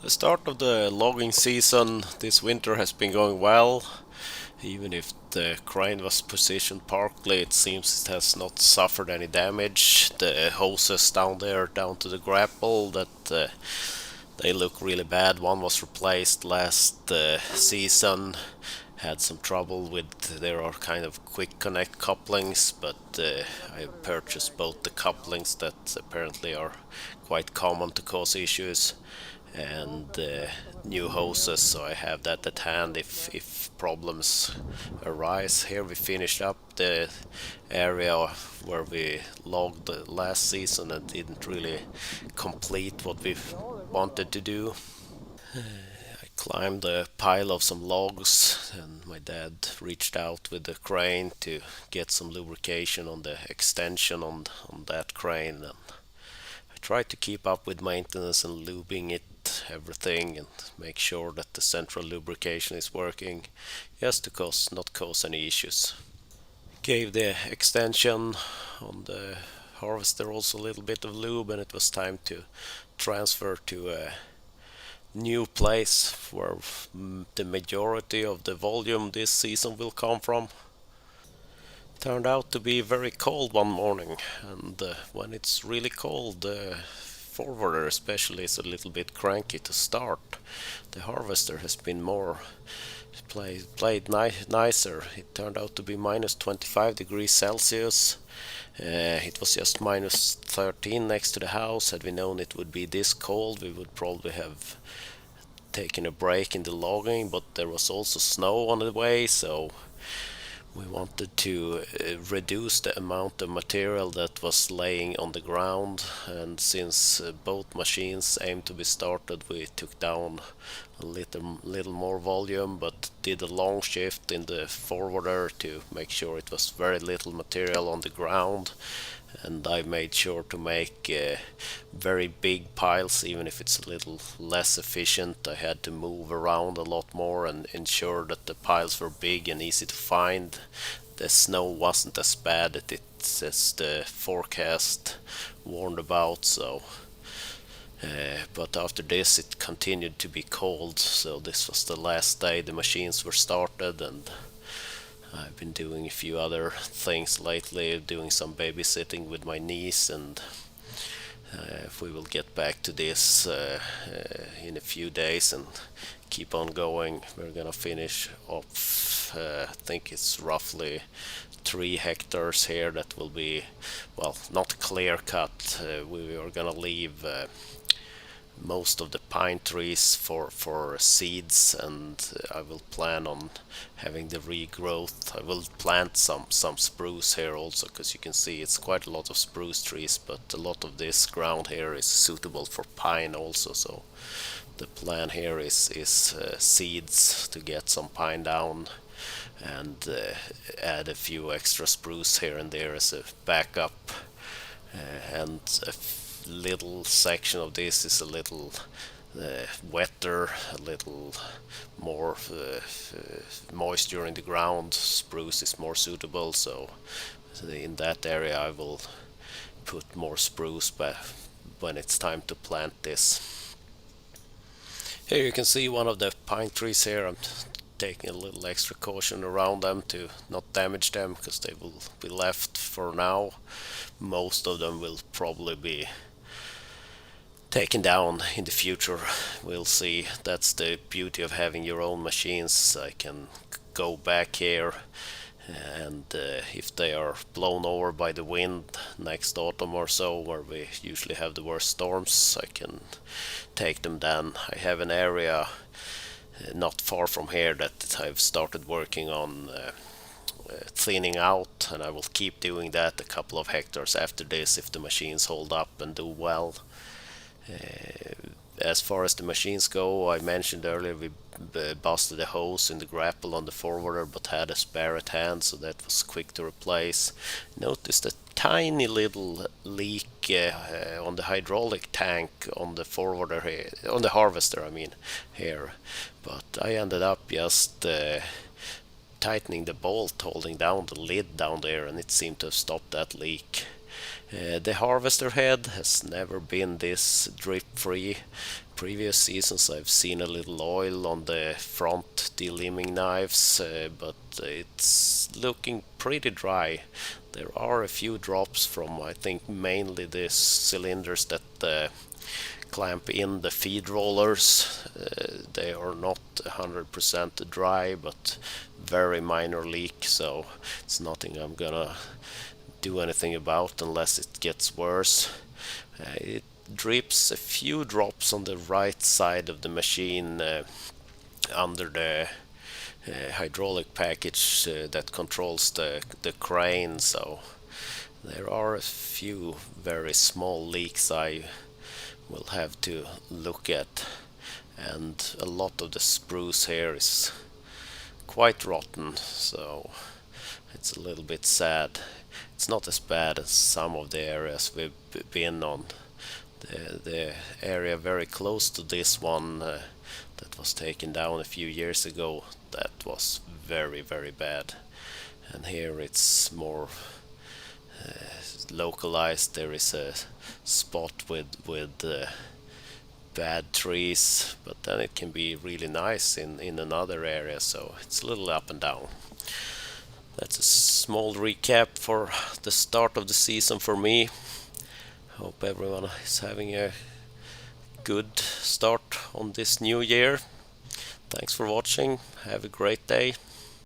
The start of the logging season this winter has been going well. Even if the crane was positioned partly, it seems it has not suffered any damage. The hoses down there, down to the grapple, that they look really bad. One was replaced last season. Had some trouble with there are kind of quick connect couplings, but I purchased both the couplings that apparently are quite common to cause issues and new hoses, so I have that at hand if problems arise. Here we finished up the area where we logged last season and didn't really complete what we wanted to do. I climbed a pile of some logs, and my dad reached out with the crane to get some lubrication on the extension on that crane. And I try to keep up with maintenance and lubing it, everything, and make sure that the central lubrication is working, just to not cause any issues. Gave the extension on the harvester also a little bit of lube, and it was time to transfer to a new place where the majority of the volume this season will come from. Turned out to be very cold one morning, and when it's really cold, the forwarder especially is a little bit cranky to start. The harvester has been more nicer. It turned out to be minus 25 degrees Celsius. It was just minus 13 next to the house. Had we known it would be this cold, we would probably have taken a break in the logging, but there was also snow on the way, so we wanted to reduce the amount of material that was laying on the ground, and since both machines aimed to be started, we took down a little more volume, but did a long shift in the forwarder to make sure it was very little material on the ground. And I made sure to make very big piles, even if it's a little less efficient. I had to move around a lot more and ensure that the piles were big and easy to find. The snow wasn't as bad as the forecast warned about, so but after this it continued to be cold, so this was the last day the machines were started, and I've been doing a few other things lately, doing some babysitting with my niece, and we will get back to this in a few days and keep on going. We're gonna finish off, I think it's roughly 3 hectares here that will be, well, not clear cut. We are gonna leave most of the pine trees for seeds, and I will plan on having the regrowth. I will plant some spruce here also, because you can see it's quite a lot of spruce trees, but a lot of this ground here is suitable for pine also, so the plan here is seeds to get some pine down, and add a few extra spruce here and there as a backup, and a little section of this is a little wetter, a little more moisture in the ground. Spruce is more suitable, so in that area I will put more spruce when it's time to plant this. Here you can see one of the pine trees here. I'm taking a little extra caution around them to not damage them, because they will be left for now. Most of them will probably be taken down in the future. We'll see. That's the beauty of having your own machines. I can go back here, and if they are blown over by the wind next autumn or so, where we usually have the worst storms, I can take them down. I have an area not far from here that I've started working on cleaning out, and I will keep doing that a couple of hectares after this if the machines hold up and do well. As far as the machines go, I mentioned earlier we busted a hose in the grapple on the forwarder, but had a spare at hand, so that was quick to replace. Noticed a tiny little leak on the hydraulic tank on the forwarder here, on the harvester I mean, here, but I ended up just tightening the bolt holding down the lid down there, and it seemed to have stopped that leak. The harvester head has never been this drip free. previous seasons I've seen a little oil on the front delimbing knives, but it's looking pretty dry. There are a few drops from, I think, mainly the cylinders that clamp in the feed rollers. They are not 100% dry, but very minor leak, so it's nothing I'm gonna do anything about unless it gets worse. It drips a few drops on the right side of the machine under the hydraulic package that controls the crane, so there are a few very small leaks I will have to look at, and a lot of the spruce here is quite rotten, so it's a little bit sad. It's not as bad as some of the areas we've been on. The area very close to this one that was taken down a few years ago, that was very, very bad. And here it's more localized. There is a spot with bad trees, but then it can be really nice in another area, so it's a little up and down. That's a small recap for the start of the season for me. Hope everyone is having a good start on this new year. Thanks for watching. Have a great day.